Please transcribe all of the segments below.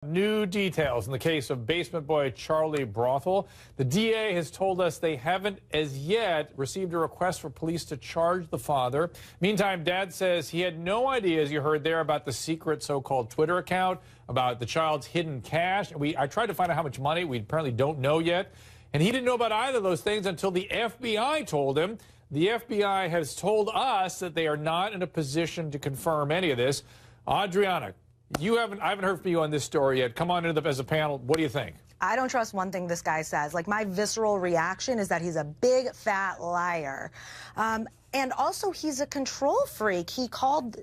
New details in the case of basement boy Charlie Bothuell. The DA has told us they haven't as yet received a request for police to charge the father. Meantime, Dad says he had no idea, as you heard there, about the secret so-called Twitter account, about the child's hidden cash. I tried to find out how much money. We apparently don't know yet. And he didn't know about either of those things until the FBI told him. The FBI has told us that they are not in a position to confirm any of this. Adriana, I haven't heard from you on this story yet. Come on as a panel. What do you think? I don't trust one thing this guy says. Like, my visceral reaction is that he's a big, fat liar. And also, he's a control freak. He called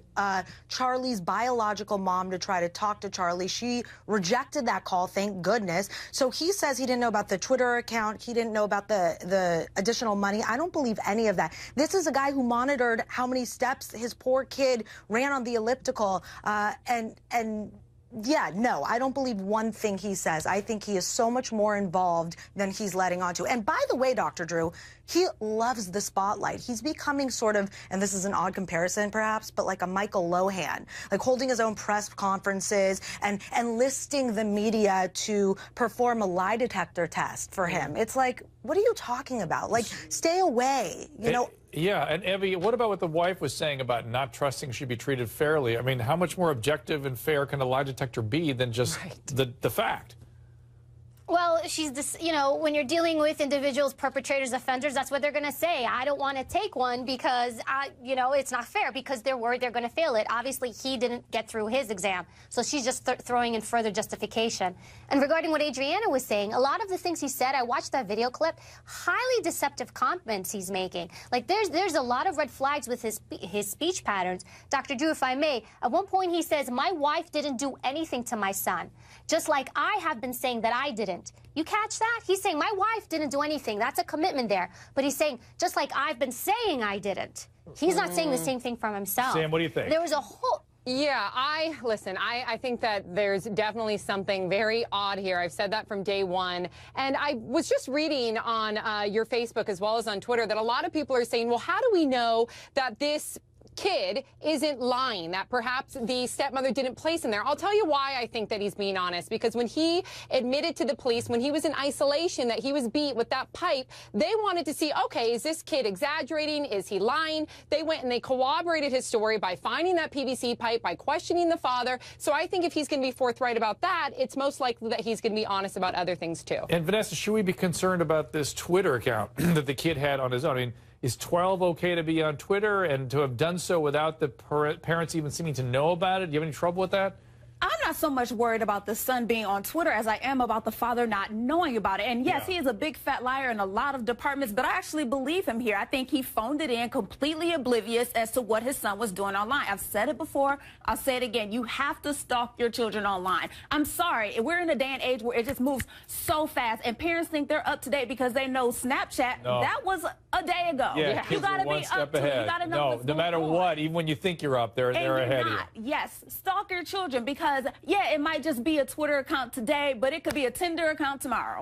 Charlie's biological mom to try to talk to Charlie. She rejected that call, thank goodness. So he says he didn't know about the Twitter account. He didn't know about the additional money. I don't believe any of that. This is a guy who monitored how many steps his poor kid ran on the elliptical. Yeah, no, I don't believe one thing he says. I think he is so much more involved than he's letting on to. And by the way, Dr. Drew, he loves the spotlight. He's becoming sort of, and this is an odd comparison perhaps, but like a Michael Lohan, like holding his own press conferences and enlisting the media to perform a lie detector test for him. It's like, what are you talking about? Like, stay away, you know? Yeah, and Evie, what about what the wife was saying about not trusting she'd be treated fairly? I mean, how much more objective and fair can a lie detector be than just the fact? Well, she's this, you know, when you're dealing with individuals, perpetrators, offenders, that's what they're going to say. I don't want to take one because, you know, it's not fair because they're worried they're going to fail it. Obviously, he didn't get through his exam, so she's just throwing in further justification. And regarding what Adriana was saying, a lot of the things he said, I watched that video clip, highly deceptive comments he's making. Like, there's a lot of red flags with his speech patterns. Dr. Drew, if I may, at one point he says, my wife didn't do anything to my son, just like I have been saying that I didn't. You catch that? He's saying, my wife didn't do anything. That's a commitment there. But he's saying, just like I've been saying I didn't. He's not saying the same thing from himself. Sam, what do you think? There was a whole... Yeah, I think that there's definitely something very odd here. I've said that from day one. And I was just reading on your Facebook as well as on Twitter that a lot of people are saying, well, how do we know that this kid isn't lying, that perhaps the stepmother didn't place him there? I'll tell you why I think that he's being honest, because when he admitted to the police, when he was in isolation, that he was beat with that pipe, they wanted to see, okay, is this kid exaggerating? Is he lying? They went and they corroborated his story by finding that PVC pipe, by questioning the father. So I think if he's going to be forthright about that, it's most likely that he's going to be honest about other things too. And Vanessa, should we be concerned about this Twitter account that the kid had on his own? I mean, is 12 okay to be on Twitter and to have done so without the parents even seeming to know about it? Do you have any trouble with that? I'm not so much worried about the son being on Twitter as I am about the father not knowing about it. And yes, he is a big fat liar in a lot of departments, but I actually believe him here. I think he phoned it in completely oblivious as to what his son was doing online. I've said it before. I'll say it again. You have to stalk your children online. I'm sorry. We're in a day and age where it just moves so fast, and parents think they're up to date because they know Snapchat. No. That was a day ago. Yeah, you got to be up to it. You got to know what's no matter going on. what, even when you think you're up there, they're ahead of you. Yes, stalk your children because, yeah, it might just be a Twitter account today, but it could be a Tinder account tomorrow.